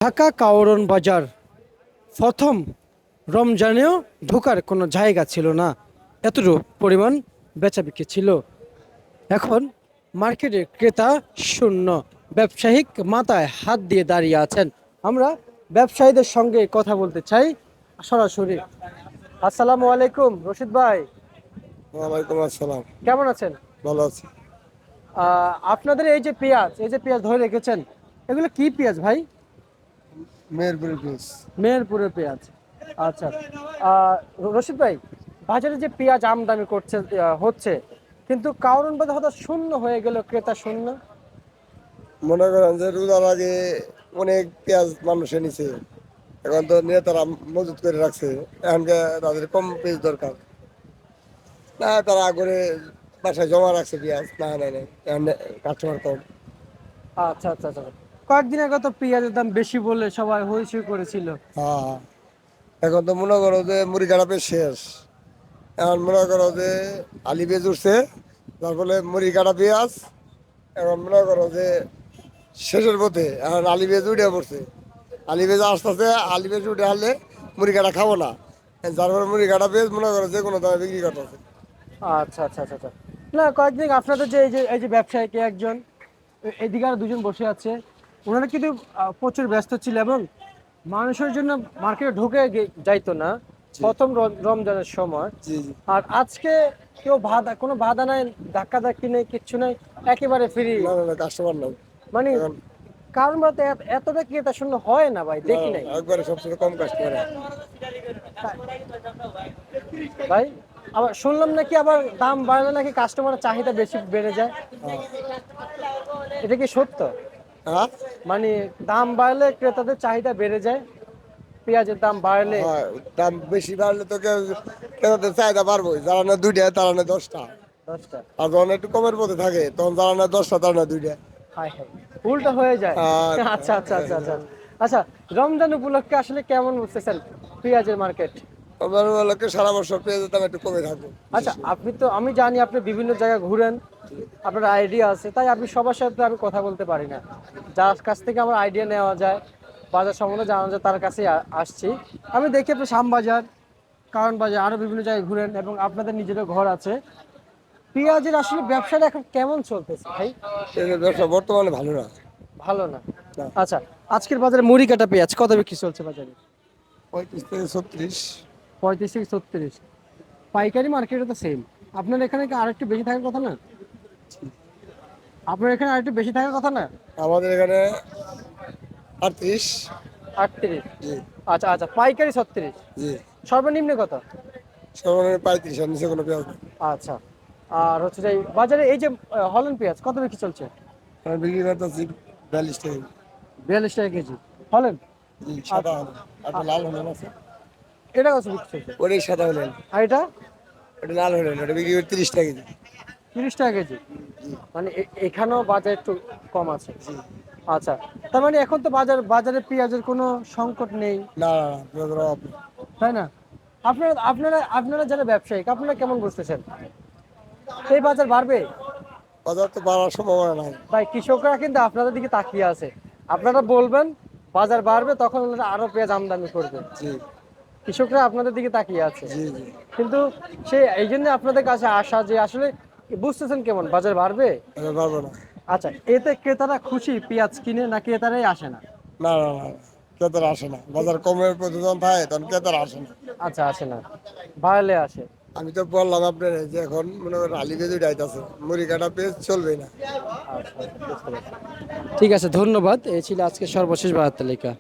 ঢাকা কাওরন বাজার প্রথম রমজানেও ঢোকার কোনো জায়গা ছিল না, এতটুকু পরিমাণ বেচাবিক্রি ছিল। এখন মার্কেটে ক্রেতা শূন্য, ব্যবসায়িক মাথায় হাত দিয়ে দাঁড়িয়ে আছেন। আমরা ব্যবসায়ীদের সঙ্গে কথা বলতে চাই সরাসরি। আসসালামু আলাইকুম রশিদ ভাই, ওয়ালাইকুম আসসালাম। কেমন আছেন? ভালো আছি। আপনাদের এই যে পেঁয়াজ ধরে রেখেছেন, এগুলো কি পেঁয়াজ ভাই? মেহেরপুরের পিস। মেহেরপুরের পেঁয়াজ। আচ্ছা। আহ, রশিদ ভাই, বাজারে যে পেঁয়াজ আমদানি হচ্ছে, কিন্তু কারণ বাদে হঠাৎ শূন্য হয়ে গেল, ক্রেতা শূন্য। মনে করেন যে রোজার আগে অনেক পেঁয়াজ মানুষে নিছে, এখন তো নেতারা মজুত করে রাখছে, এখনকে তাদের কম পেঁয়াজ দরকার না, তারা করে বাসায় জমা রাখছে পেঁয়াজ। না নাই নাই, এখন কাস্টমার কম। আচ্ছা আচ্ছা আচ্ছা। কয়েকদিন আগে তো পেঁয়াজের দাম বেশি বলে সবাই হইচই করেছিল। হ্যাঁ হ্যাঁ। এখন তো মনে করো যে মুড়ি কাটা পেঁয়াজ শেষ, এখন মনে করো যে আলি পেঁয়াজ উঠছে, তার ফলে মুড়ি কাটা পেঁয়াজ এখন মনে করো যে শেষের পথে। এখন আলি পেঁয়াজ উঠে পড়ছে, আলি পেঁয়াজ আস্তে আস্তে আলি পেঁয়াজ উঠে হারলে মুড়ি কাটা খাবো না, যার ফলে মুড়ি কাটা পেঁয়াজ মনে করো যে কোনো দামে বিক্রি করতেছে। আচ্ছা আচ্ছা আচ্ছা আচ্ছা। না, কয়েকদিন আপনাদের যে এই যে ব্যবসায়ীকে একজন, এদিকে আর দুজন বসে আছে, ওনারা কিন্তু প্রচুর ব্যস্ত ছিল এবং মানুষের জন্য মার্কেটে ঢুকে যাইতো না জি প্রথম রমজানের সময়। জি জি। আর আজকে কেউ কোনো বাধা নাই, ধাক্কা ধাক্কি নেই, কিচ্ছু নেই, একেবারে ফ্রি। না না না, কাস্টমার নাই মানে এখন। কারণ বলতে এতটা ক্রেতা শূন্য হয় না ভাই, না দেখি না নাই না, একবারে সবচেয়ে কম কাস্টমার। ভাই। আবার শুনলাম নাকি আবার দাম বাড়লে নাকি কাস্টমারের চাহিদা বেশি বেড়ে যায়, এটা কি সত্য? হ্যাঁ মানে দাম বাড়লে ক্রেতাদের চাহিদা বেড়ে যায়, পেঁয়াজের দাম বাড়লে। হ্যাঁ, দাম বেশি বাড়লে তো কেউ চাহিদা বাড়বো, যারা না দুইটা তারা না 10টা। 10টা? আর যখন একটু কমের পথে থাকে তখন যারা না 10টা তারা না দুইটা। হাই হাই, উল্টো হয়ে যায়। আর আচ্ছা আচ্ছা আচ্ছা আচ্ছা আচ্ছা। রমজান উপলক্ষে আসলে কেমন বুঝতেছেন পেঁয়াজের মার্কেট? আমার লোকে সারা বছর পেঁয়াজের দাম একটু কমে থাকবে আচ্ছা, বিশেষ করে। আমি জানি আপনি বিভিন্ন জায়গায় ঘুরেন, আপনার আইডিয়া আছে, তাই আপনি সবার সাথে আমি কথা বলতে পারি না। যার কাছ থেকে আমার আইডিয়া নেওয়া যায়, বাজার সম্বন্ধে জানা যায়, তার কাছে আসছি। আমি দেখি আপনি শ্যামবাজার, কারণ বাজার, আরো বিভিন্ন জায়গায় ঘুরেন এবং আপনাদের নিজেরও ঘর আছে। পেঁয়াজের আসলে ব্যবসাটা এখন কেমন চলতেছে ভাই? পেঁয়াজের ব্যবসা বর্তমানে ভালো না। ভালো না? না, আচ্ছা, আজকের বাজারে মুড়ি কাটা পেঁয়াজ কত বিক্রি চলছে বাজারে? 35 থেকে 36। 35 থেকে 36। পাইকারি মার্কেটে তো সেম। আপনার এখানে কি আরেকটু বেশি থাকার কথা না? আপনার এখানে আরেকটু বেশি থাকার কথা না? আমাদের এখানে 38। 38? জি আচ্ছা আচ্ছা, পাইকারি 36, জি। সর্বনিম্ন কত? সর্বনিম্ন 35, আর নিচে কোনো পেঁয়াজ নেই। আচ্ছা। আর হচ্ছে যে বাজারে এই যে হলুদ পেঁয়াজ কত বিক্রি চলছে? আমি বিক্রি করতেছি 42 টাকা। 42 টাকা কেজি হলেন? জি, সাদা আচ্ছা। হলেন। আপনার লাল হলেন আছে, এটা কত বিক্রি চলছে? ওটাই সাদা হলেন। আর এটা? ওটা লাল হলেন, ওটা বিক্রি করে 30 টাকা কেজি। 30 টাকা কেজি? জি মানে এখানেও বাজার একটু কম আছে। জি। আচ্ছা, তার মানে এখন তো বাজারে পেঁয়াজের কোনো সংকট নেই, না না না, পেঁয়াজের অভাব নেই। তাই না? আপনারা যারা ব্যবসায়িক, আপনারা কেমন বুঝতেছেন এই বাজার বাড়বে? বাজার তো বাড়ার সম্ভাবনা নাই। ভাই, কৃষকরা কিন্তু আপনাদের দিকে তাকিয়ে আছে। আপনারা বলবেন বাজার বাড়বে, তখন ওনারা আরো পেঁয়াজ আমদানি করবে। জি কৃষকরা আপনাদের দিকে তাকিয়ে আছে, জি জি। কিন্তু এই জন্য আপনাদের কাছে আসা যে আসলে বুঝতেছেন কেমন বাজার বাড়বে। এটা পারবো না। আচ্ছা, এতে ক্রেতারা খুশি পেঁয়াজ কিনে না ক্রেতারাই আসে না? না না না, ক্রেতারা আসে না। বাজার কমের প্রতিদান থাকে তখন ক্রেতারা আসে না। আচ্ছা, আসে না, বাড়লে আসে। আমি তো বললাম আপনার যে এখন মনে করেন আলি পেঁয়াজ উঠাইতেছে, মুড়ি কাটা পেঁয়াজ চলবে না। আচ্ছা, বুঝতে পারছি। ঠিক আছে, ধন্যবাদ। এই ছিল আজকে সর্বশেষ বাজার তালিকা।